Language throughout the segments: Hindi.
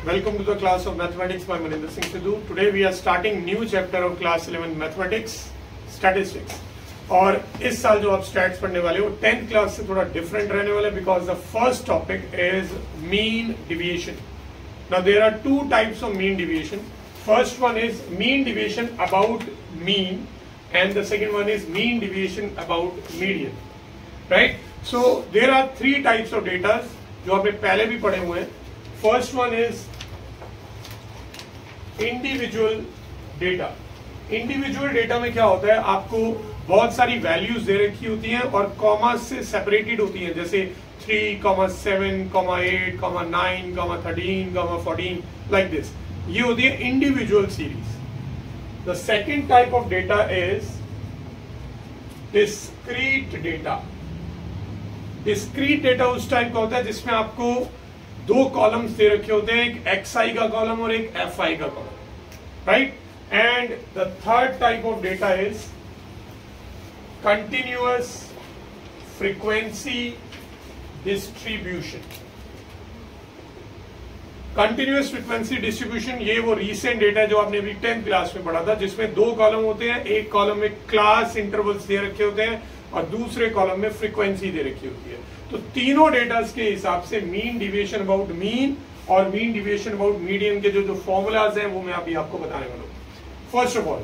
Welcome to the class of mathematics by Maninder Singh Sidhu. Today we are starting new chapter of class 11 mathematics statistics. और इस साल जो आप स्टैट्स पढ़ने वाले हो 10th क्लास से थोड़ा डिफरेंट रहने वाला है because the first topic is mean deviation. Now there are two types of mean deviation. First one is mean deviation about mean and the second one is mean deviation about median. Right? So there are three types of data जो आपने पहले भी पढ़े हुए हैं. First one is individual data. Individual data में क्या होता है, आपको बहुत सारी वैल्यूज दे रखी होती हैं और कॉमा से सेपरेटेड होती हैं, जैसे 3, 7, 8, 9, 13, 14 लाइक दिस. ये होती है individual series. The second type of data is discrete data. Discrete data उस टाइप का होता है जिसमें आपको दो कॉलम्स दे रखे होते हैं, एक XI का कॉलम और एक FI का column, right. And the third type of data is continuous frequency distribution. Continuous frequency distribution ये वो रीसेंट डेटा है जो आपने अभी 10th क्लास में पढ़ा था, जिसमें दो कॉलम होते हैं, एक कॉलम में क्लास इंटरवल्स दे रखे होते हैं और दूसरे कॉलम में फ्रीक्वेंसी दे रखी होती है. तो तीनों डेटास के हिसाब से मीन डिविएशन अबाउट मीन और मीन डिविएशन अबाउट मीडियन के जो फॉर्मूलाज हैं वो मैं अभी आपको बताने वाला हूं. First of all,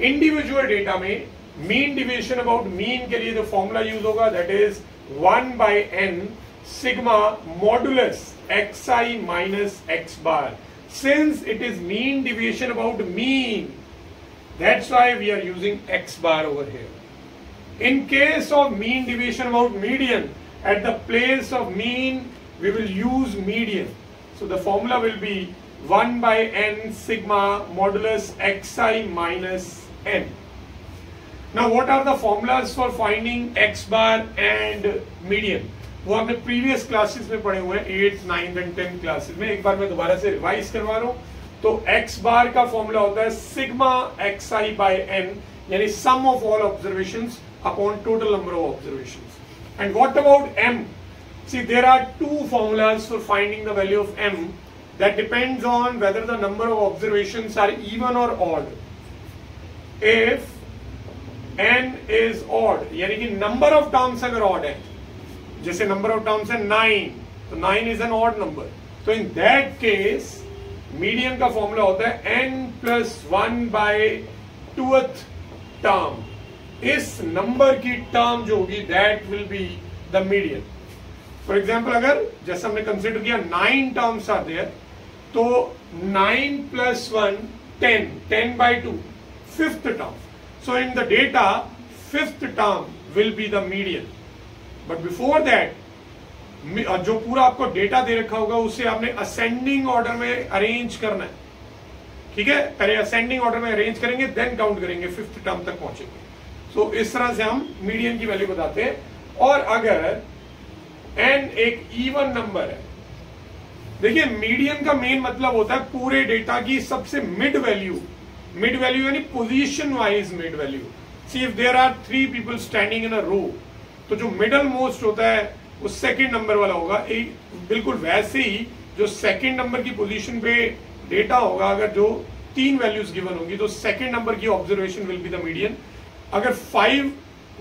individual data में मीन डिविएशन अबाउट मीन के लिए जो फॉर्मूला यूज होगा that is 1/n sigma modulus xi minus x bar. Since it is mean deviation about mean, that's why we are using x bar over here. In case of mean deviation about median, at the place of mean we will use median. So the formula will be 1/n sigma modulus xi minus n. Now what are the formulas for finding x bar and median? वो आपने प्रीवियस क्लासेस में पढ़े हुए हैं 8th, 9th and 10th classes में. एक बार मैं दोबारा से रिवाइज करवा रहा हूं. तो x बार का फॉर्मूला होता है सिग्मा xi by n, यानी sum of all observations upon total number of observations. And what about m? See, there are two formulas for finding the value of m that depends on whether the number of observations are even or odd. If n is odd, यानी कि number of terms अगर odd है, जैसे नंबर ऑफ टर्म्स है 9, तो 9 इज एन ऑड नंबर, तो इन दैट केस मीडियन का फॉर्मूला होता है n plus 1/2th टर्म. इस नंबर की टर्म जो होगी that will be the median. For example, अगर जैसे हमने कंसिडर किया 9 टर्म्स आर देयर, तो 9 plus 1 10, 10/2 5th term. So in the data 5th term will be the median. But before that जो पूरा आपको डेटा दे रखा होगा उसे आपने असेंडिंग ऑर्डर में अरेंज करना है. ठीक है, पहले असेंडिंग ऑर्डर में अरेंज करेंगे, देन काउंट करेंगे, 5th टर्म तक पहुंचेंगे. सो इस तरह से हम मीडियन की वैल्यू बताते हैं. और अगर n एक इवन नंबर है, देखिए मीडियन का मेन मतलब होता है पूरे डेटा की सबसे मिड वैल्यू. मिड वैल्यू यानी position wise mid value. See if there are 3 people standing in a row, तो जो मिडल मोस्ट होता है वो सेकंड नंबर वाला होगा. बिल्कुल वैसे ही जो सेकंड नंबर की पोजीशन पे डेटा होगा, अगर जो 3 वैल्यूज गिवन होंगी तो सेकंड नंबर की observation will be the median. अगर 5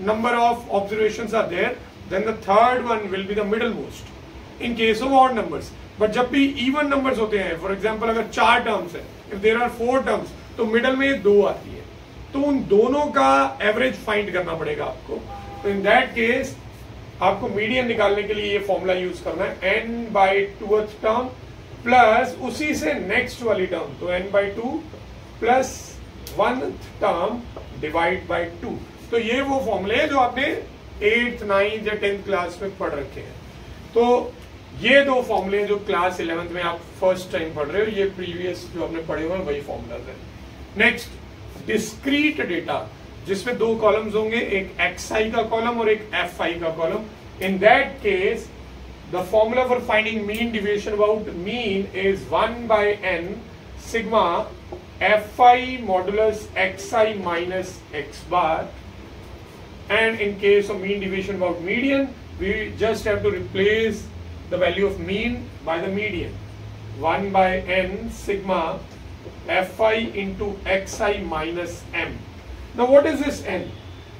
number of observations are there then the third one will be the middle most in case of odd numbers. But जब भी इवन नंबर्स होते हैं, फॉर एग्जाम्पल अगर 4 टर्म्स है, इफ देयर आर 4 टर्म्स, तो मिडल में 2 आती है, तो उन दोनों का एवरेज फाइंड करना पड़ेगा आपको. तो इन दैट केस आपको मीडियन निकालने के लिए ये फॉर्मूला यूज करना है n/2th टर्म प्लस उसी से नेक्स्ट वाली टर्म, तो n/2 plus 1th term divide by 2. तो ये वो फॉर्मूले हैं जो आपने 8th, 9th या 10th क्लास में पढ़ रखे हैं. तो ये दो फॉर्मूले जो क्लास 11th में आप फर्स्ट टाइम पढ़ रहे हो, ये प्रीवियस जो आपने पढ़े हुए हैं वही फॉर्मूलाज है. नेक्स्ट, डिस्क्रीट डेटा जिसमें दो कॉलम्स होंगे, एक XI का कॉलम और एक FI का column. In that case the formula for finding mean deviation about mean is 1/n sigma FI modulus XI minus x bar. And in case of mean deviation about median, we just have to replace the value of mean by the median. 1/n sigma fi into xi minus m। Now what is this n?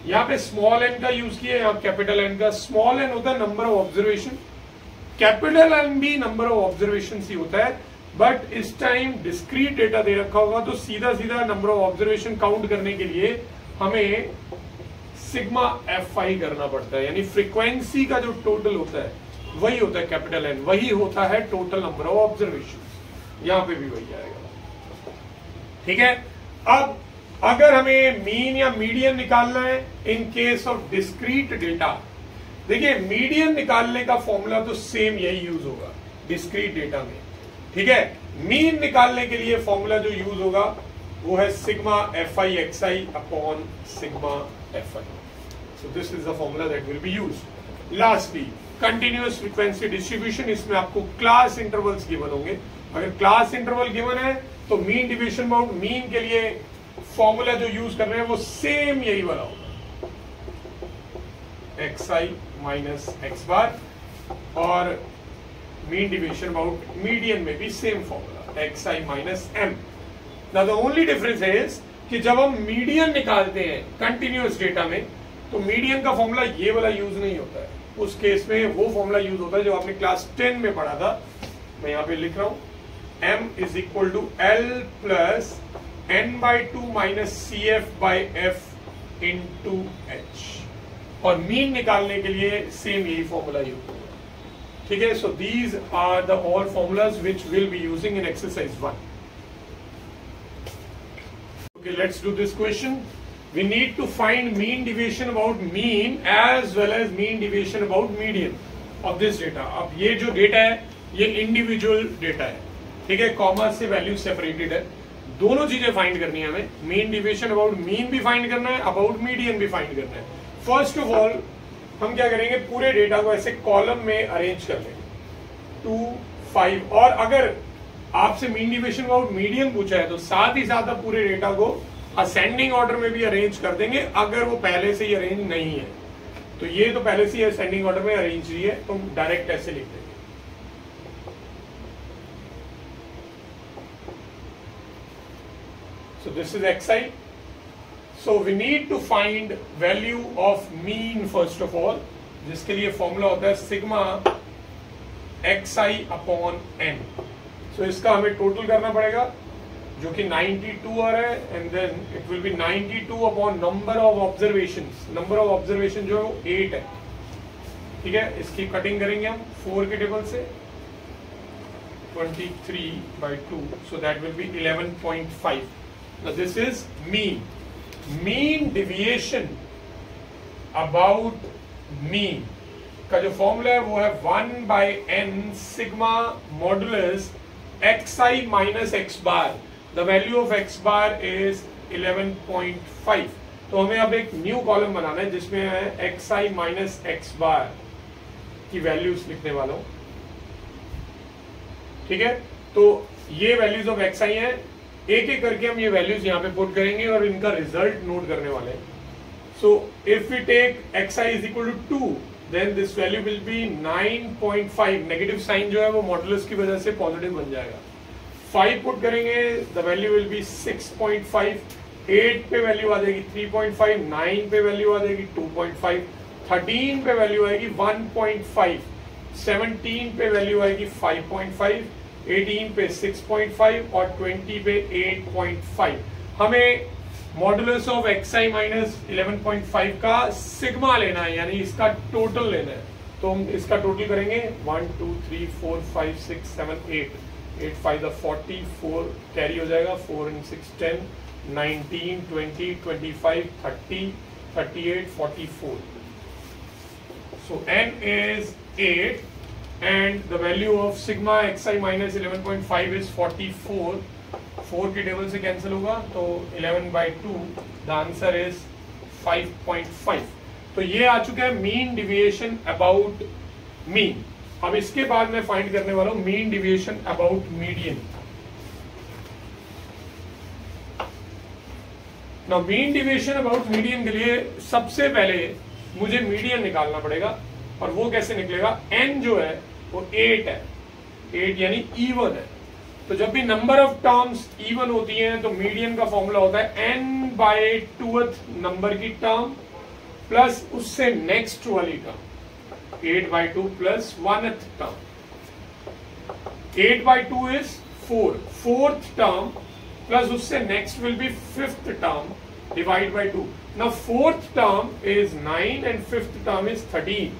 यहाँ पे स्मॉल n का यूज किया, यहाँ कैपिटल n का। स्मॉल n होता है number of observation, capital n भी नंबर ऑफ ऑब्जर्वेशन ही होता है, बट इस टाइम डिस्क्रीट डेटा दे रखा होगा तो सीधा सीधा नंबर ऑफ ऑब्जर्वेशन काउंट करने के लिए हमें सिग्मा fi करना पड़ता है, यानी फ्रीक्वेंसी का जो टोटल होता है वही होता है कैपिटल N, वही होता है टोटल नंबर ऑफ ऑब्जर्वेशन। यहां पे भी वही आएगा। ठीक है, अब अगर हमें मीन या मीडियन निकालना है इन केस ऑफ डिस्क्रीट डेटा, देखिए मीडियन निकालने का फॉर्मूला तो सेम यही यूज होगा डिस्क्रीट डेटा में। ठीक है, मीन निकालने के लिए फॉर्मूला जो यूज होगा वो है sigma fi xi upon sigma fi। So this is the formula that will be used. Lastly continuous frequency distribution, इसमें आपको क्लास इंटरवल्स गिवन होंगे। अगर क्लास इंटरवल गिवन है तो मीन डिवीजन बाउंड, मीन के लिए फॉर्मूला जो यूज कर रहे हैं वो सेम यही वाला होगा, xi माइनस x बार, और मीन डिवीजन अबाउट मीडियन में भी same formula xi minus m। Now the only difference is कि जब हम मीडियन निकालते हैं कंटिन्यूअस डेटा में तो मीडियन का फॉर्मूला ये वाला यूज नहीं होता है, उस केस में वो फॉर्मूला यूज होता है जो आपने क्लास 10 में पढ़ा था। मैं यहां पे लिख रहा हूं m is equal to l plus n/2 minus cf/f into h, और मीन निकालने के लिए सेम यही फॉर्मूला यूज होगा। ठीक है, so these are the all formulas which will be using in exercise 1। Okay, let's do this question. We need to find mean deviation about mean as well as mean deviation about median of this data. अब ये जो डेटा है ये इंडिविजुअल डेटा है, ठीक है, कॉमा से वैल्यू सेपरेटेड है। दोनों चीजें फाइंड करनी है हमें, मीन डिविएशन अबाउट मीन भी फाइंड करना है, अबाउट मीडियन भी फाइंड करना है। फर्स्ट ऑफ ऑल हम क्या करेंगे, पूरे डेटा को ऐसे कॉलम में अरेंज कर लेंगे 2, 5, और अगर आपसे मीन डिविएशन अबाउट मीडियन पूछा है तो साथ ही साथ आप पूरे डेटा को असेंडिंग ऑर्डर में भी अरेंज कर देंगे। अगर वो पहले से ही अरेंज नहीं है तो ये तो पहले से ही असेंडिंग ऑर्डर में अरेंज ही है, तो डायरेक्ट ऐसे लिख देंगे। So this is xi. So we need to find value of mean first of all, जिसके लिए फॉर्मूला होता है सिग्मा xi अपॉन n। सो इसका हमें टोटल करना पड़ेगा जो कि 92 आ रहा है, and then it will be 92 upon number of observation. Number of observation जो है वो 8 है। ठीक है, इसकी कटिंग करेंगे हम 4 के टेबल से, 23/2, so that will B 11.5। Now this is mean. Mean deviation about mean का जो फॉर्मूला है वो है 1/n sigma modulus xi minus x bar. The value of x bar is 11.5। तो हमें अब एक न्यू कॉलम बनाना है जिसमें है xi माइनस x बार की वैल्यूज लिखने वाला हूं। ठीक है, तो ये वैल्यूज ऑफ xi हैं, एक एक करके हम ये वैल्यूज यहाँ पे पुट करेंगे और इनका रिजल्ट नोट करने वाले हैं। So if we take xi is equal to 2, then this value will be 9.5। Negative sign जो है वो मॉडुलस की वजह से पॉजिटिव बन जाएगा। 5 पुट करेंगे, द वैल्यू विल बी 6.5। 8 पे वैल्यू आ जाएगी 3.5, 9 पे वैल्यू आ जाएगी 2.5, 13 पे वैल्यू आएगी 1.5, 17 पे वैल्यू आएगी 5.5, 18 पे 6.5 और 20 पे 8.5। हमें मॉडुलस ऑफ xi माइनस 11.5 का सिग्मा लेना है, यानी इसका टोटल लेना है। तो हम इसका टोटल करेंगे 1 2 3 4 5 6 7 8 8 5 44 कैरी हो जाएगा, 4 and 6 10 19 20 25 30 38 44। So n is 8 and the value of sigma xi minus 11.5 is 44। 4 के टेबल से कैंसिल होगा तो 11/2, द आंसर इज 5.5। तो ये आ चुका है मीन डिविएशन अबाउट मीन। अब इसके बाद मैं फाइंड करने वाला हूं mean deviation about median. Now mean deviation about median के लिए सबसे पहले मुझे मीडियन निकालना पड़ेगा, और वो कैसे निकलेगा, n जो है वो 8 है, 8 यानी इवन है। तो जब भी नंबर ऑफ टर्म्स इवन होती हैं तो मीडियन का फॉर्मूला होता है n/2th नंबर की टर्म प्लस उससे नेक्स्ट वाली term 8/2 plus 1th term. 8/2 is 4. 4th term plus उससे next will be 5th term divide by 2. Now 4th term is 9 and 5th term is 13.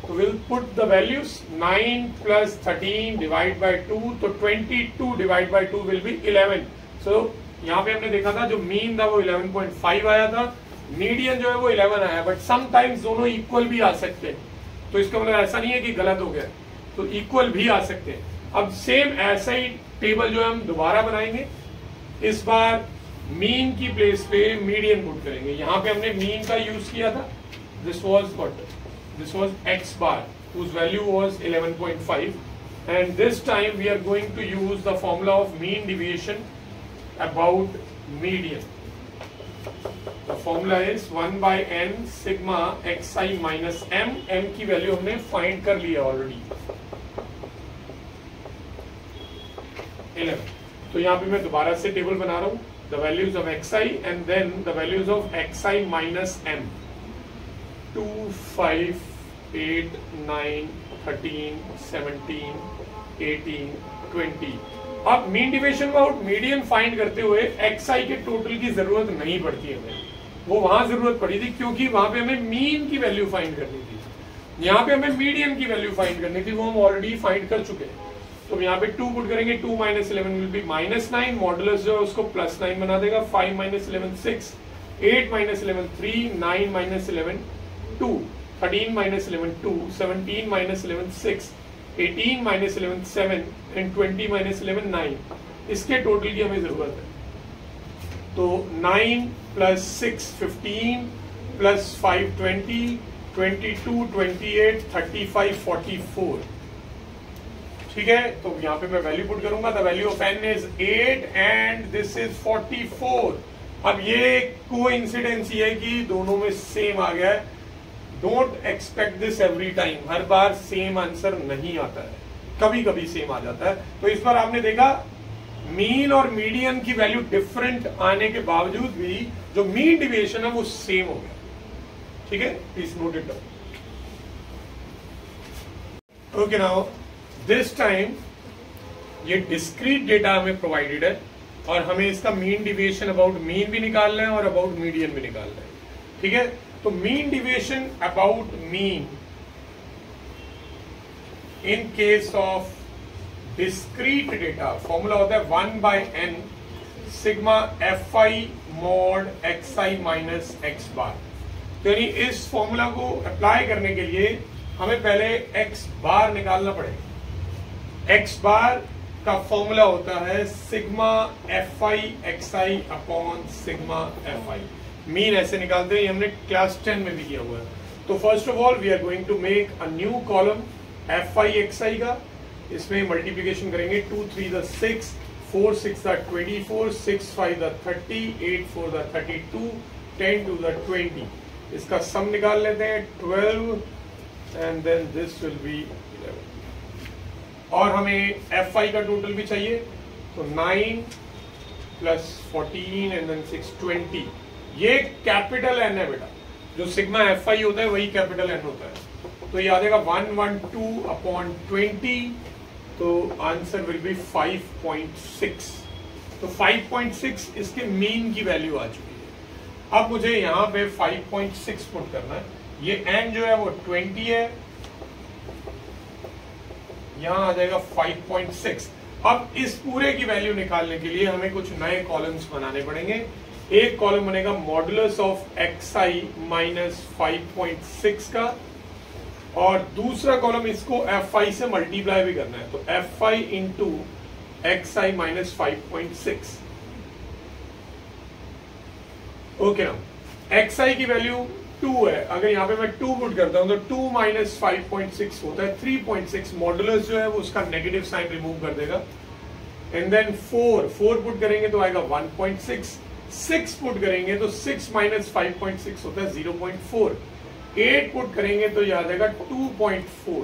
So we'll put the values 9 plus 13 divide by 2. तो 22 divide by 2 will be 11. So यहाँ पे हमने देखा था जो मीन था वो 11.5 आया था, मीडियन जो है वो 11 आया, बट समटाइम्स दोनों इक्वल भी आ सकते हैं. तो इसका मतलब ऐसा नहीं है कि गलत हो गया, तो इक्वल भी आ सकते हैं. अब सेम ऐसा ही टेबल जो है हम दोबारा बनाएंगे. इस बार मीन की प्लेस पे मीडियन पुट करेंगे. यहाँ पे हमने मीन का यूज किया था. This was x bar whose value was 11.5 and this time we are going to use the formula of mean deviation about median. The formula is 1/n sigma xi minus m. m की वैल्यू हमने फाइंड कर लिया ऑलरेडी 11. तो यहाँ पे मैं दोबारा से टेबल बना रहा हूँ. The values of xi and then the values of xi minus m. 2, 5, 8, 9, 13, 17, 18, 20. अब mean deviation about median find करते हुए xi के टोटल की जरूरत नहीं पड़ती हमें. वो वहां जरूरत पड़ी थी क्योंकि वहां पे हमें मीन की वैल्यू फाइंड करनी थी. यहाँ पे हमें मीडियन की वैल्यू फाइंड करनी थी, वो हम ऑलरेडी फाइंड कर चुके हैं. तो यहाँ पे 2 पुट करेंगे. 2 minus 11 विल बी -9. मॉडुलस जो है उसको +9 बना देगा. 5 minus 11 6. 8 minus 11 3. 9 minus 11 2. 13 minus 11 2. 17 minus 11 6. 18 minus 11 7 and 20 minus 11 9. इसके टोटल की हमें जरूरत है. तो 9 plus 6 15 plus 5 20 22 28 35 44. ठीक है. तो यहाँ पे मैं वैल्यू पुट करूंगा. The value of n is 8 and this is 44. अब ये कोइंसिडेंस है कि दोनों में सेम आ गया है. Don't expect this every time. Her bar same answer नहीं आता है, कभी कभी सेम आ जाता है. तो इस बार आपने देखा मीन और मीडियन की वैल्यू डिफरेंट आने के बावजूद भी जो मीन डिविएशन है वो सेम हो गया. ठीक है. Please note it down. Okay. Now this time ये डिस्क्रीट डेटा हमें प्रोवाइडेड है और हमें इसका मीन डिविएशन अबाउट मीन भी निकालना है और अबाउट मीडियन भी निकालना है. ठीक है. तो mean deviation about mean in case of discrete data formula होता है 1/n sigma fi mod xi minus x बार. तो यानी इस फॉर्मूला को अप्लाई करने के लिए हमें पहले x बार निकालना पड़ेगा. x बार का फॉर्मूला होता है sigma fi xi upon sigma fi. Mean ऐसे निकालते हैं, हमने क्लास 10 में भी किया हुआ है. तो first of all we are going to make a new column fi xi का. इसमें मल्टीप्लीकेशन करेंगे. 2 3 6, 4 6 24, 6 5 30, 8 4 32, 10 2 20. इसका सम निकाल लेते हैं 12 and then this will be 11. और हमें fi का टोटल भी चाहिए. तो 9 प्लस 14 एंड देन 6 20. ये कैपिटल एन है बेटा. जो सिग्मा fi होता है वही कैपिटल एन होता है. तो ये आ जाएगा 112 अपॉन 20. तो आंसर विल बी 5.6. तो 5.6 इसके मीन की वैल्यू आ चुकी है. अब मुझे यहाँ पे 5.6 पुट करना है. ये n जो है वो 20 है. यहाँ आ जाएगा 5.6. अब इस पूरे की वैल्यू निकालने के लिए हमें कुछ नए कॉलम्स बनाने पड़ेंगे. एक कॉलम बनेगा मॉडुलस ऑफ xi माइनस 5.6 का और दूसरा कॉलम इसको fi से मल्टीप्लाई भी करना है. तो fi into xi minus 5.6. Okay. ना xi की वैल्यू 2 है. अगर यहाँ पे मैं 2 पुट करता हूं तो 2 माइनस 5.6 होता है 3.6. मॉडुलस जो है वो उसका नेगेटिव साइन रिमूव कर देगा. एंड देन 4 पुट करेंगे तो आएगा 1.6. 6 पुट करेंगे तो 6 माइनस 5.6 होता है 0.4. 8 पुट करेंगे तो ये आ जाएगा 2.4.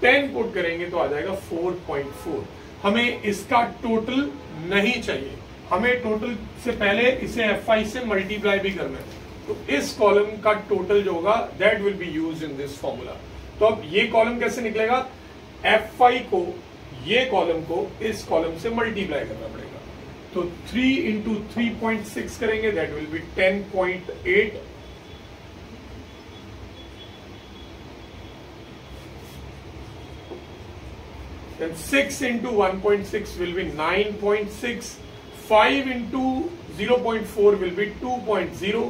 10 पुट करेंगे तो आ जाएगा 4.4. हमें इसका टोटल नहीं चाहिए, हमें टोटल से पहले इसे Fi से मल्टीप्लाई भी करना है। तो इस कॉलम का टोटल जो होगा that will be used in this formula. तो अब ये कॉलम कैसे निकलेगा, Fi को ये कॉलम को इस कॉलम से मल्टीप्लाई करना पड़ेगा। तो 3 इंटू 3.6 करेंगे, that will B 10.8। Then 6 into 1.6 will be 9.6. 5 into 0.4 will be 2.0.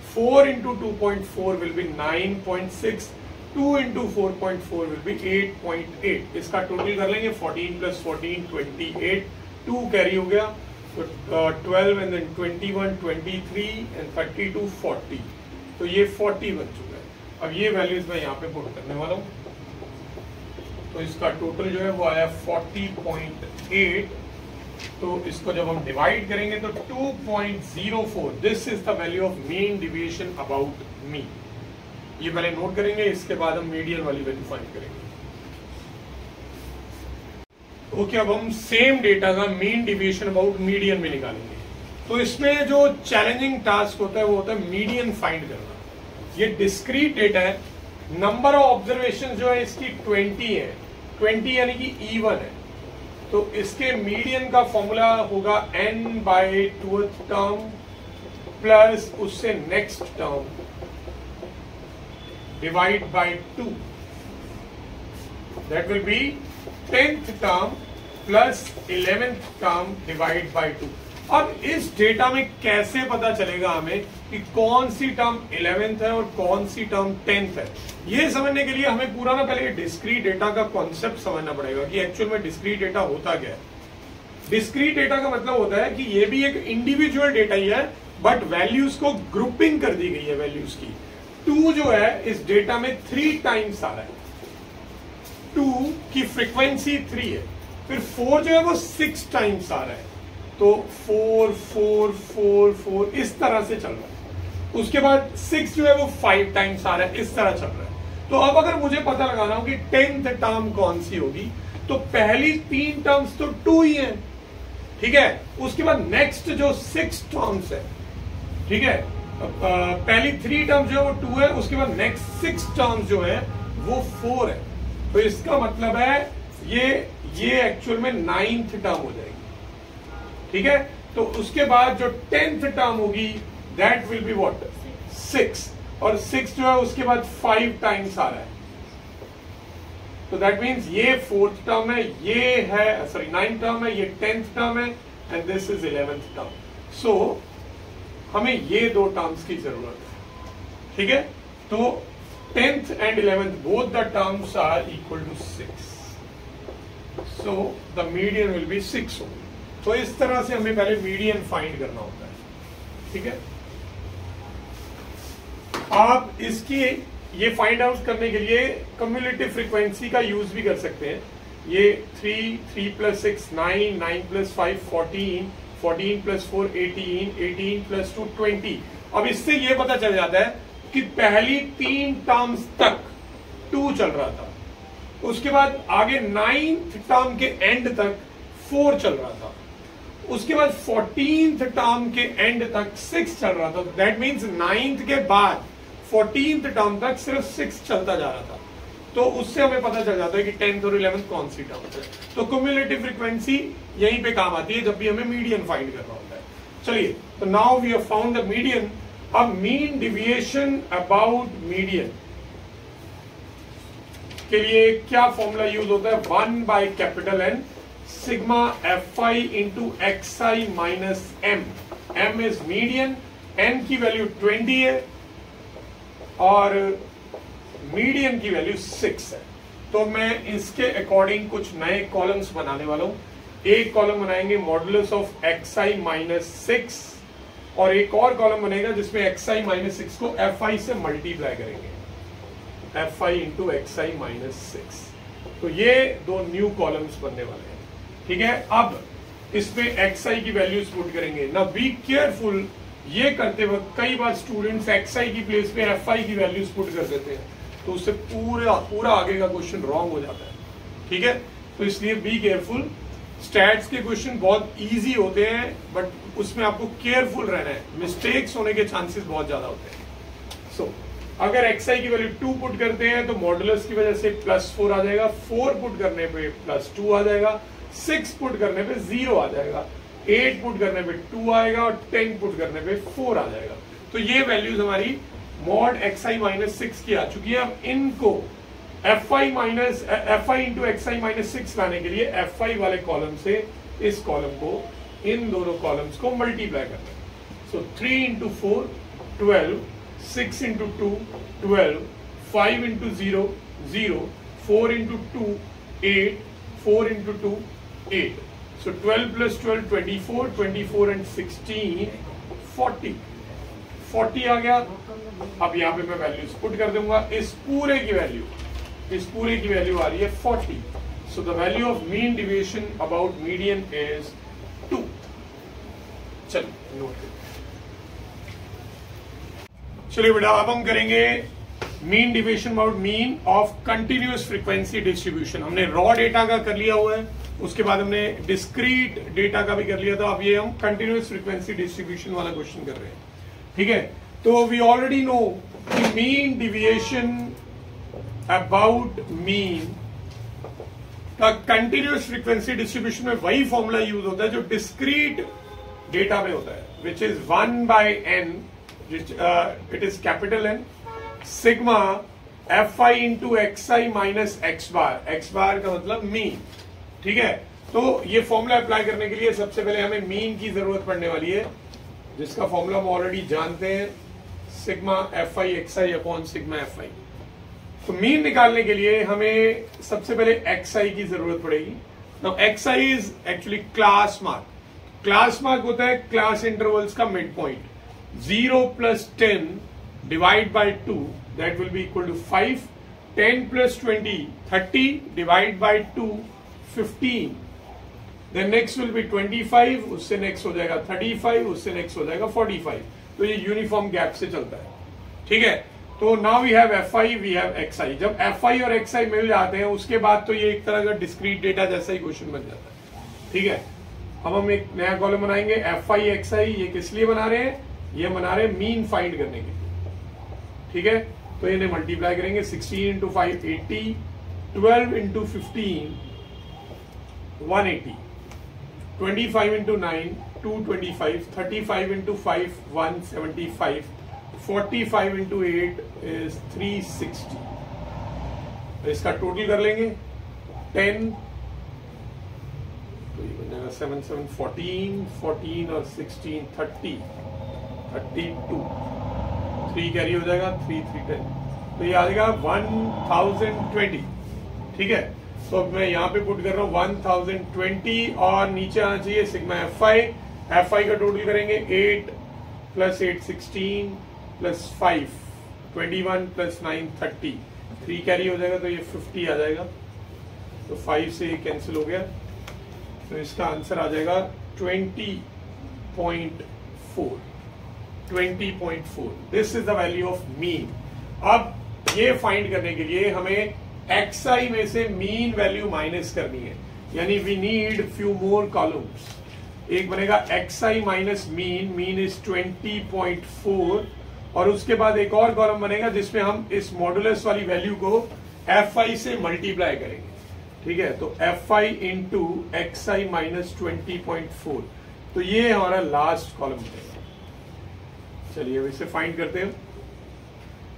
4 into 2.4 will be 9.6. 2 into 4.4 will be 8.8. इसका टोटल कर लेंगे, 14 plus 14 28, 2 कैरी हो गया, तो 12 and then 21 23 and 32 40, तो ये 40 बन चुका है। अब ये वैल्यूज मैं यहाँ पे पुट करने वाला हूँ, तो इसका टोटल जो है वो आया 40.8। तो इसको जब हम डिवाइड करेंगे तो 2.04, this is the value of mean deviation about mean. ये पहले नोट करेंगे, इसके बाद हम मीडियन वाली वैल्यू फाइंड करेंगे। ओके, अब हम सेम डेटा का मीन डिविएशन अबाउट मीडियन में निकालेंगे। तो इसमें जो चैलेंजिंग टास्क होता है वो होता है मीडियन फाइंड करना। ये डिस्क्रीट डेटा है, नंबर ऑफ ऑब्जर्वेशन जो है इसकी 20 है, 20 यानी कि E1 है। तो इसके मीडियन का फॉर्मूला होगा n/2th टर्म प्लस उससे next term divide by 2, that will B 10th term plus 11th term divide by 2। अब इस डेटा में कैसे पता चलेगा हमें कि कौन सी टर्म 11th है और कौन सी टर्म 10th है? ये समझने के लिए हमें पूरा ना पहले डिस्क्रीट डेटा का कॉन्सेप्ट समझना पड़ेगा कि एक्चुअल में डिस्क्रीट डेटा होता क्या है। डिस्क्रीट डेटा का मतलब होता है कि ये भी एक इंडिविजुअल डेटा ही है, बट वैल्यूज को ग्रुपिंग कर दी गई है वैल्यूज की। 2 जो है इस डेटा में 3 टाइम्स आ रहा है, 2 की फ्रीक्वेंसी 3 है। फिर 4 जो है वो 6 टाइम्स आ रहा है, तो 4 4 4 4 इस तरह से चल रहा है। उसके बाद 6 जो है वो 5 टाइम्स आ रहा है, इस तरह चल रहा है। तो अब अगर मुझे पता लगाना हो कि 10th टर्म कौन सी होगी, तो पहली 3 टर्म्स तो 2 ही है, ठीक है। उसके बाद नेक्स्ट जो 6 टर्म्स है, ठीक है, पहली 3 टर्म्स जो है वो 2 है, उसके बाद नेक्स्ट 6 टर्म्स जो है वो 4 है। तो इसका मतलब है ये एक्चुअल में 9th टर्म हो जाएगी, ठीक है। तो उसके बाद जो 10th टर्म होगी दैट विल बी व्हाट 6, और 6 जो है उसके बाद 5 टाइम्स आ रहा है, तो दैट मीन्स ये 4th टर्म है, ये है सॉरी 9th टर्म है, ये 10th टर्म है, and this is 11th term. So हमें ये 2 टर्म्स की जरूरत है, ठीक है। तो 10th and 11th both the terms are equal to 6, so the median will be 6 होगी। तो इस तरह से हमें पहले मीडियन फाइंड करना होता है, ठीक है। आप इसकी ये फाइंड आउट करने के लिए कम्युलेटिव फ्रीक्वेंसी का यूज भी कर सकते हैं। ये 3 3 प्लस 6 9 9 प्लस 5 14 14 प्लस 4 18 18 प्लस 2 20। अब इससे ये पता चल जाता है कि पहली 3 टर्म्स तक 2 चल रहा था, उसके बाद आगे 9th टर्म के एंड तक 4 चल रहा था, उसके बाद 14th टर्म के एंड तक 6 चल रहा था। दैट मीन्स 9th के बाद 14th टर्म तक सिर्फ 6 चलता जा रहा था। तो उससे हमें पता चल जाता है कि 10th और 11th कौन सी टर्म है। तो क्युमुलेटिव फ्रीक्वेंसी यहीं पे काम आती है जब भी हमें मीडियन फाइंड करना होता है। चलिए, तो now we have found the median. अब मीन डिविएशन अबाउट मीडियन के लिए क्या फॉर्मूला यूज होता है? 1/N sigma Fi into xi minus m। m is median, n की वैल्यू 20 है और मीडियन की वैल्यू 6 है। तो मैं इसके अकॉर्डिंग कुछ नए कॉलम्स बनाने वाला हूं। एक कॉलम बनाएंगे मॉडुलस ऑफ xi माइनस 6 और एक और कॉलम बनेगा जिसमें xi माइनस 6 को fi से मल्टीप्लाई करेंगे, fi इंटू xi माइनस 6। तो ये 2 न्यू कॉलम्स बनने वाले हैं, ठीक है। अब इसमें xi की वैल्यूज पुट करेंगे ना। बी केयरफुल, ये करते वक्त कई बार स्टूडेंट्स xi की प्लेस पे fi की वैल्यूज पुट कर देते हैं, तो उससे पूरा आगे का क्वेश्चन रॉन्ग हो जाता है, ठीक है। तो इसलिए बी केयरफुल। स्टैट्स के क्वेश्चन बहुत इजी होते हैं, बट उसमें आपको केयरफुल रहना है, मिस्टेक्स होने के चांसेस बहुत ज्यादा होते हैं। सो अगर xi की वैल्यू 2 पुट करते हैं तो मॉडुलस की वजह से +4 आ जाएगा, 4 पुट करने पे +2 आ जाएगा, 6 पुट करने पे 0 आ जाएगा, 8 पुट करने पे 2 आएगा और 10 पुट करने पे 4 आ जाएगा। तो ये वैल्यूज हमारी मॉड xi माइनस 6 की आ चुकी है। अब इनको fi इंटू xi माइनस 6 लाने के लिए fi वाले कॉलम से इस कॉलम को, इन दोनों कॉलम्स को मल्टीप्लाई करना है। सो 3 into 4 12, 6 into 2 12, 5 into 0 0, 4 into 2 8, 4 into 2 8। So 12 plus 12 24, 24 and 16 40 आ गया। अब यहाँ पे मैं वैल्यूज पुट कर दूंगा। इस पूरे की वैल्यू आ रही है 40। So the value of mean deviation about median is 2। चलिए बेटा, अब हम करेंगे mean deviation about mean of continuous frequency distribution. हमने रॉ डेटा का कर लिया हुआ है, उसके बाद हमने डिस्क्रीट डेटा का भी कर लिया था। अब ये हम कंटिन्यूअस फ्रीक्वेंसी डिस्ट्रीब्यूशन वाला क्वेश्चन कर रहे हैं। ठीक है, तो वी ऑलरेडी नो कि मीन डिविएशन अबाउट मीन का कंटिन्यूअस फ्रीक्वेंसी डिस्ट्रीब्यूशन में वही फॉर्मूला यूज होता है जो डिस्क्रीट डेटा में होता है, which is 1/n, it is capital N, sigma fi into xi minus x बार का मतलब मीन। ठीक है, तो ये फॉर्मूला अप्लाई करने के लिए सबसे पहले हमें मीन की जरूरत पड़ने वाली है, जिसका फॉर्मूला हम ऑलरेडी जानते हैं, sigma fi xi upon sigma fi। तो मीन निकालने के लिए हमें सबसे पहले xi की जरूरत पड़ेगी। Now xi is actually class mark. Class mark होता है क्लास इंटरवल्स का mid point. 0 plus 10 divide by 2 that will be equal to 5। 10 plus 20 30 divide by 2 15। Then next will be 25, उससे नेक्स्ट हो जाएगा 35, उससे नेक्स्ट हो जाएगा 45। तो ये यूनिफॉर्म गैप से चलता है। ठीक है, तो now we have fi, we have xi। जब fi और xi मिल जाते हैं उसके बाद तो ये एक तरह का डिस्क्रीट डेटा जैसा ही क्वेश्चन बन जाता है। ठीक है, अब हम एक नया कॉलम बनाएंगे fi xi। ये किस लिए बना रहे हैं? ये बना रहे हैं मीन फाइंड करने के लिए। ठीक है, तो इन्हें मल्टीप्लाई करेंगे। 16 into 5 80, 12 into 15 180, 25 into 9 225, 35 into 5 175, 45 into 8 is 360। तो इसका टोटल कर लेंगे 10, तो ये बन जाएगा 7 7 14, 14 और 16 30, 32, 3 कैरी हो जाएगा, 3 3 10। तो ये आ जाएगा 1020। ठीक है, तो अब मैं यहाँ पे पुट कर रहा हूँ 1020 और नीचे आना चाहिए सिग्मा fi का टोटल करेंगे 8 प्लस 8 16 प्लस 5 21 प्लस 9 30, 3 कैरी हो जाएगा तो ये 50 आ जाएगा। तो 5 से ये कैंसिल हो गया, तो इसका आंसर आ जाएगा 20.4। This is the value of mean. अब ये फाइंड करने के लिए हमें xi में से मीन वैल्यू माइनस करनी है, यानी we need few more columns. एक बनेगा xi minus mean, mean is 20.4, और उसके बाद एक और कॉलम बनेगा जिसमें हम इस मॉडुलस वाली वैल्यू को fi से मल्टीप्लाई करेंगे। ठीक है, तो fi इंटू xi माइनस 20.4, तो ये हमारा लास्ट कॉलम बनेगा। चलिए अब इसे फाइंड करते हैं।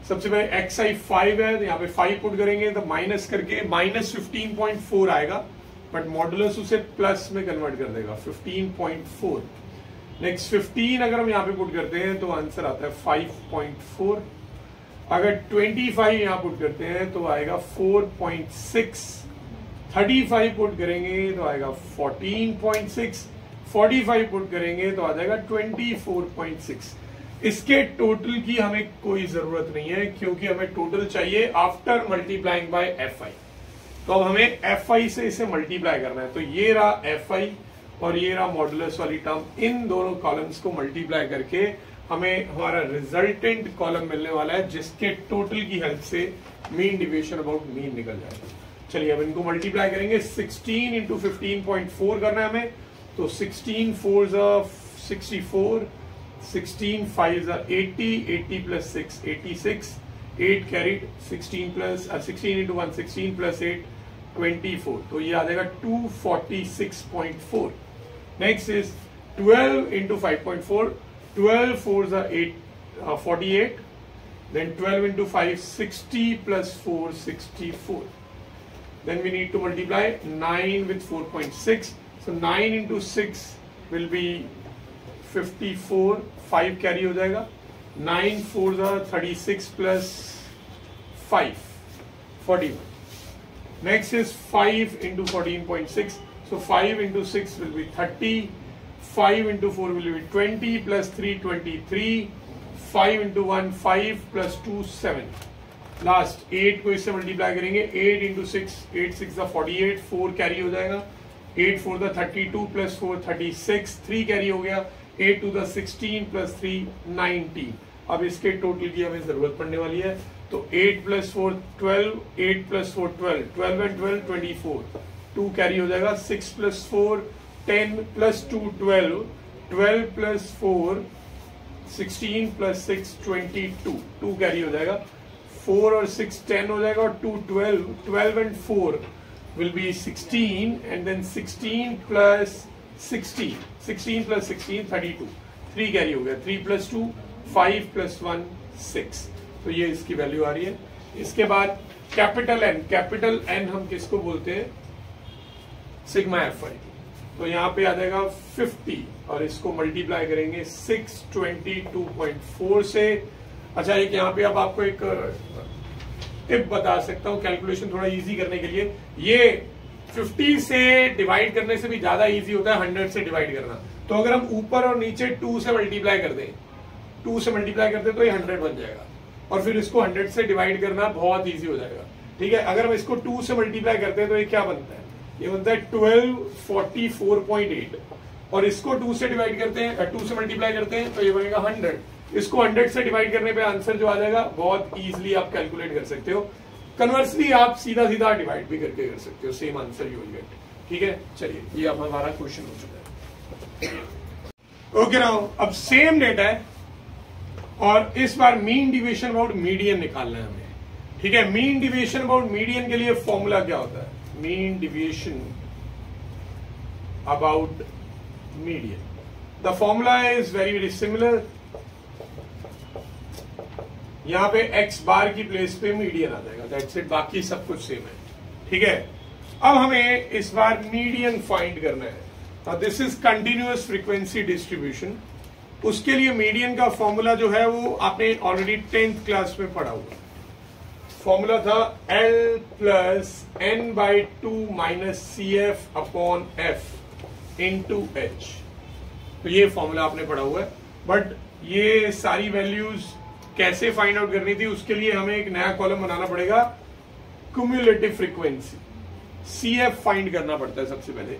सबसे पहले xi 5 है, तो यहाँ पे 5 पुट करेंगे तो माइनस करके माइनस 15.4 आएगा, बट मॉडुलस उसे प्लस में कन्वर्ट कर देगा 15.4। नेक्स्ट 15 अगर हम यहाँ पे पुट करते हैं तो आंसर आता है 5.4। अगर 25 यहाँ पुट करते हैं तो आएगा 4.6। 35 पुट करेंगे तो आएगा 14.6। 45 पुट करेंगे तो आ जाएगा 24.6। इसके टोटल की हमें कोई जरूरत नहीं है, क्योंकि हमें टोटल चाहिए आफ्टर मल्टीप्लाइंग बाय fi। तो अब हमें fi से इसे मल्टीप्लाई करना है, तो ये रहा fi और ये रहा मॉडुलस वाली टर्म। इन दोनों कॉलम्स को मल्टीप्लाई करके हमें हमारा रिजल्टेंट कॉलम मिलने वाला है, जिसके टोटल की हेल्प से मीन डिविएशन अबाउट मीन निकल जाएगा। चलिए अब इनको मल्टीप्लाई करेंगे। 16 इंटू 15.4 करना है हमें, तो 16 4 64, 16 5 80, 80 प्लस 6 86, 8 कैरीड, 16 इंटू 1 16 प्लस 8 24, तो ये आ जाएगा 246.4। Next is 12 into 5.4, 12 4 48, then 12 into 5 60 plus 4 64. Then we need to multiply 9 with 4.6, so 9 into 6 will be 54, 5 carry हो जाएगा, 9 4 36 plus 5 41. Next is 5 into 14.6, so 5 into 6 will be 30, 5 into 4 will be 20 plus 3 23, 5 into 1 5 plus 2 7, last 8 को इससे मल्टीप्लाई करेंगे, 8 into 6 8 6 48, 4 कैरी हो जाएगा, 8 4 32 plus 4 36, 3 कैरी हो गया, 8 2 16 plus 3 19। अब इसके टोटल की हमें जरूरत पड़ने वाली है, तो 8 plus 4 12, 8 plus 4 12, 12 and 12 24, 2 कैरी हो जाएगा, 6 plus 4 10 plus 2 12, 12 plus 4 16 plus 6 22, 2 carry हो जाएगा, 4 और 6 10 हो जाएगा, और 2 12, 12 and 4 will be 16, and then 16 plus 16, 16 plus 16 32, 3 carry हो गया, 3 plus 2 5 plus 1 6, तो ये इसकी वैल्यू आ रही है। इसके बाद कैपिटल एन हम किसको बोलते हैं, सिग्मा एफ आई, तो यहाँ पे आ जाएगा 50, और इसको मल्टीप्लाई करेंगे 622.4 से। अच्छा एक यहाँ पे अब आपको एक टिप बता सकता हूँ कैलकुलेशन थोड़ा इजी करने के लिए, ये 50 से डिवाइड करने से भी ज्यादा इजी होता है 100 से डिवाइड करना। तो अगर हम ऊपर और नीचे 2 से मल्टीप्लाई कर दें, 2 से मल्टीप्लाई करते तो ये 100 बन जाएगा, और फिर इसको 100 से डिवाइड करना बहुत इजी हो जाएगा। ठीक है, अगर हम इसको 2 से मल्टीप्लाई करते हैं तो ये क्या बनता है, ये बनता है 1244.8, और इसको 2 से डिवाइड करते हैं, 2 से मल्टीप्लाई करते हैं तो ये बनेगा 100। इसको 100 से डिवाइड करने पे आंसर जो आ जाएगा बहुत इजीली आप कैलकुलेट कर सकते हो। कन्वर्सली आप सीधा सीधा डिवाइड भी करके कर सकते हो, same answer you will get. ठीक है, चलिए ये अब हमारा क्वेश्चन हो चुका है। ओके नाउ अब सेम डेटा है, और इस बार मीन डिविएशन अबाउट मीडियन निकालना है हमें। ठीक है, मीन डिविएशन अबाउट मीडियन के लिए फॉर्मूला क्या होता है, mean deviation about median, the formula is very very similar. यहां पे x बार की प्लेस पे मीडियन आ जाएगा, दैट्स इट, बाकी सब कुछ सेम है। ठीक है, अब हमें इस बार मीडियन फाइंड करना है। This is continuous frequency distribution, उसके लिए मीडियन का फॉर्मूला जो है वो आपने ऑलरेडी 10th क्लास में पढ़ा हुआ। फॉर्मूला था L plus n/2 minus CF upon F into H, तो ये फॉर्मूला आपने पढ़ा हुआ है। बट ये सारी वैल्यूज कैसे फाइंड आउट करनी थी, उसके लिए हमें एक नया कॉलम बनाना पड़ेगा, क्यूमुलेटिव फ्रीक्वेंसी, CF फाइंड करना पड़ता है सबसे पहले।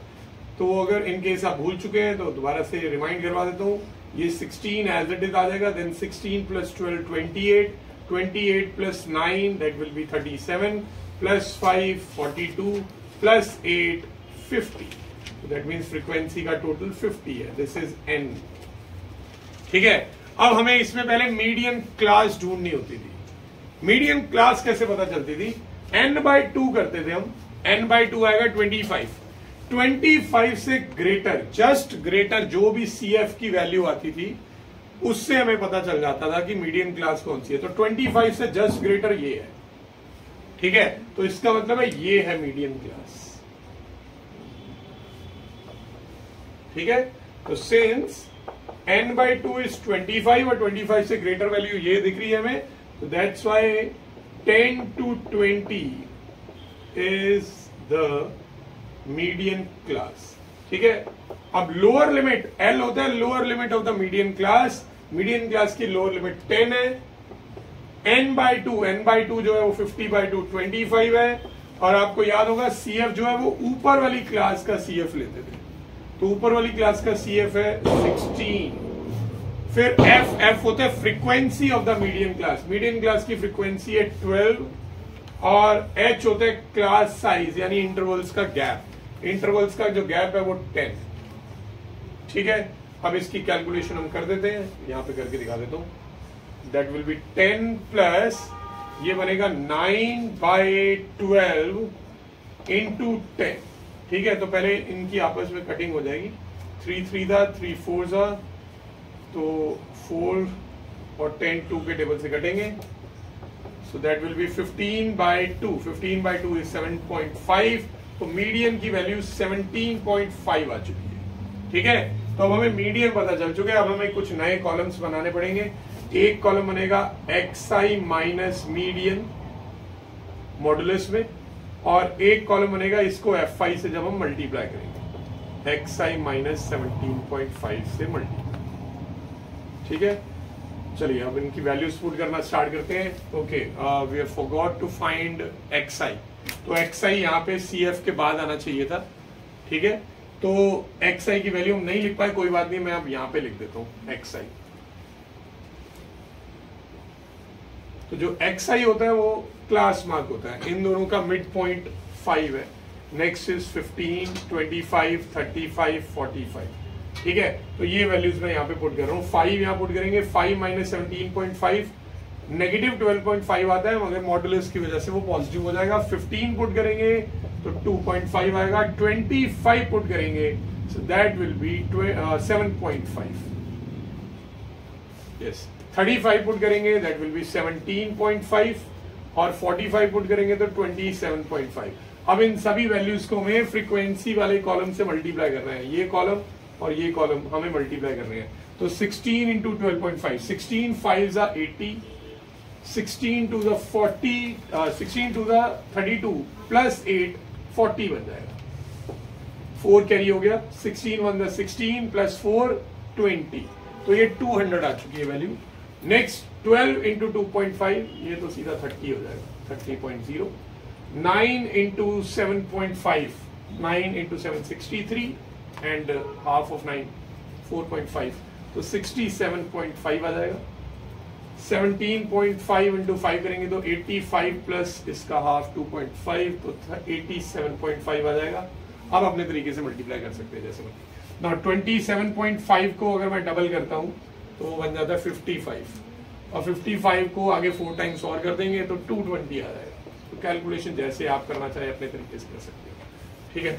तो अगर इन केस आप भूल चुके हैं तो दोबारा से रिमाइंड करवा देता हूं, ये 16 एज इट इज आ जाएगा, then 16 plus 12 28, 28 plus 9 that will be 37, plus 5 42, plus 8 50, that means frequency का टोटल 50 है, दिस इज n। ठीक है, अब हमें इसमें पहले मीडियन क्लास ढूंढनी होती थी। मीडियन क्लास कैसे पता चलती थी, n/2 करते थे हम, n/2 आएगा 25, 25 से ग्रेटर, जस्ट ग्रेटर जो भी CF की वैल्यू आती थी उससे हमें पता चल जाता था कि मीडियन क्लास कौन सी है। तो 25 से जस्ट ग्रेटर ये है। ठीक है, तो इसका मतलब है ये है मीडियन क्लास। ठीक है, तो सिंस n/2 इज 25 और 25 से ग्रेटर वैल्यू ये दिख रही है हमें, तो that's why 10 to 20 is the median class. ठीक है, अब लोअर लिमिट L होता है lower limit of the median class, median class की लोअर लिमिट 10 है। n/2 जो है वो 50/2 25 है, और आपको याद होगा CF जो है वो ऊपर वाली क्लास का CF लेते थे, तो ऊपर वाली क्लास का CF है 16। फिर F होता है frequency of the median class, median class की फ्रीक्वेंसी है 12, और h होता है क्लास साइज यानी इंटरवल्स का गैप। इंटरवल्स का जो गैप है वो 10। ठीक है, अब इसकी कैलकुलेशन हम कर देते हैं, यहां पे करके दिखा देता हूं। दैट विल बी 10 प्लस ये बनेगा 9/12 इंटू 10। ठीक है, तो पहले इनकी आपस में कटिंग हो जाएगी। 3 3 था, 3 4 था, तो 4 और 10 2 के टेबल से कटेंगे। So that will B 15/2। 15/2 is 7.5। तो मीडियन की वैल्यू 17.5 आ चुकी है। ठीक है, तो अब हमें मीडियन पता चल चुके हैं। अब हमें कुछ नए कॉलम्स बनाने पड़ेंगे। एक कॉलम बनेगा xi माइनस मीडियन मॉडुलस में, और एक कॉलम बनेगा इसको fi से जब हम मल्टीप्लाई करेंगे, xi माइनस 17.5 से मल्टीप्लाई। ठीक है, चलिए अब इनकी वैल्यूज पुट करना स्टार्ट करते हैं। Okay, we have forgot to find xi। तो xi यहाँ पे cf के बाद आना चाहिए था। ठीक है, तो xi की वैल्यू हम नहीं लिख पाए, कोई बात नहीं, मैं अब यहाँ पे लिख देता हूँ xi। तो जो xi होता है वो क्लास मार्क होता है। इन दोनों का मिड पॉइंट 5 है। Next is 15, 25, 35, 45। ठीक है, तो ये वैल्यूज मैं यहाँ पे पुट कर रहा हूँ। 5 यहाँ पुट करेंगे, 5 माइनस 17.5 नेगेटिव 12.5 आता है, मगर मॉडुलस की वजह से वो पॉजिटिव हो जाएगा। 15 पुट करेंगे तो 2.5 आएगा। 25 पुट करेंगे so that will B 7.5। Yes, 35 put करेंगे दैट विल बी 17.5, और 45 पुट करेंगे तो 27.5। अब इन सभी वैल्यूज को हमें फ्रीक्वेंसी वाले कॉलम से मल्टीप्लाई कर रहे हैं। ये कॉलम और ये कॉलम हमें मल्टीप्लाई कर रहे हैं। तो 16 into 12.5, 16 5 80, 16 to the 40, 16 to the 32 plus 8 40 बन जाएगा। 4 कैरी हो गया, 16 1 द 16 प्लस 4 20, तो ये 200 आ चुकी है वैल्यू। नेक्स्ट 12 इंटू 2.5, ये तो सीधा 30 हो जाएगा, 30.0। 9 into 7.5, 9 into 7 63, and half of 9 4.5, तो 67.5 आ जाएगा। 17.5 इंटू 5 करेंगे तो 85 प्लस इसका हाफ 2.5, तो 87.5 आ जाएगा। अब अपने तरीके से मल्टीप्लाई कर सकते हैं जैसे ना। 27.5 को अगर मैं डबल करता हूं तो वो बन जाता है 55, और 55 को आगे 4 टाइम्स और कर देंगे तो 220 आ जाएगा। तो कैलकुलेशन जैसे आप करना चाहे अपने तरीके से कर सकते हो। ठीक है,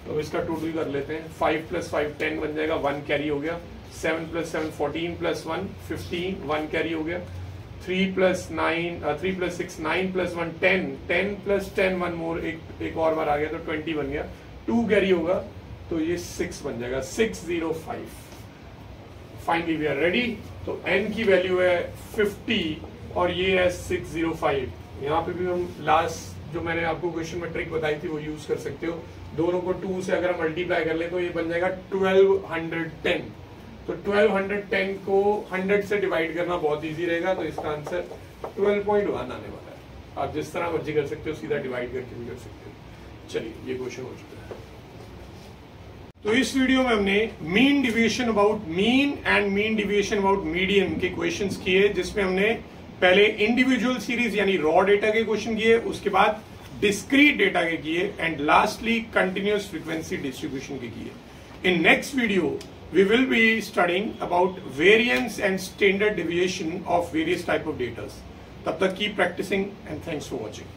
तो इसका टोटल कर लेते हैं। 5 प्लस 5 10 बन जाएगा, 1 कैरी हो गया। 7 प्लस 7 14 प्लस 1 15, 1 कैरी हो गया। 3 प्लस 6 9 प्लस 1 10, 10 प्लस 10 1 मोर, एक और बार आ गया तो 20 बन गया। 2 कैरी होगा तो ये 6 बन जाएगा, 605। Finally we are ready. तो n की वैल्यू है 50 और ये है 605। यहाँ पे भी हम लास्ट जो मैंने आपको क्वेश्चन में ट्रिक बताई थी वो यूज कर सकते हो। दोनों को 2 से अगर हम मल्टीप्लाई कर ले तो ये बन जाएगा 1210। तो 1210 को 100 से डिवाइड करना बहुत इजी रहेगा, तो इसका आंसर 12.1 आने वाला है। आप जिस तरह मर्जी कर सकते हो, सीधा डिवाइड करके भी कर सकते हो। चलिए, ये क्वेश्चन हो चुका है। तो इस वीडियो में हमने mean deviation about mean and mean deviation about median के क्वेश्चंस किए, जिसमें हमने पहले इंडिविजुअल सीरीज यानी रॉ डेटा के क्वेश्चन किए, उसके बाद डिस्क्रीट डेटा के किए, and lastly continuous frequency distribution के किए। In next video we will be studying about variance and standard deviation of various type of data. तब तक keep practicing and thanks for watching.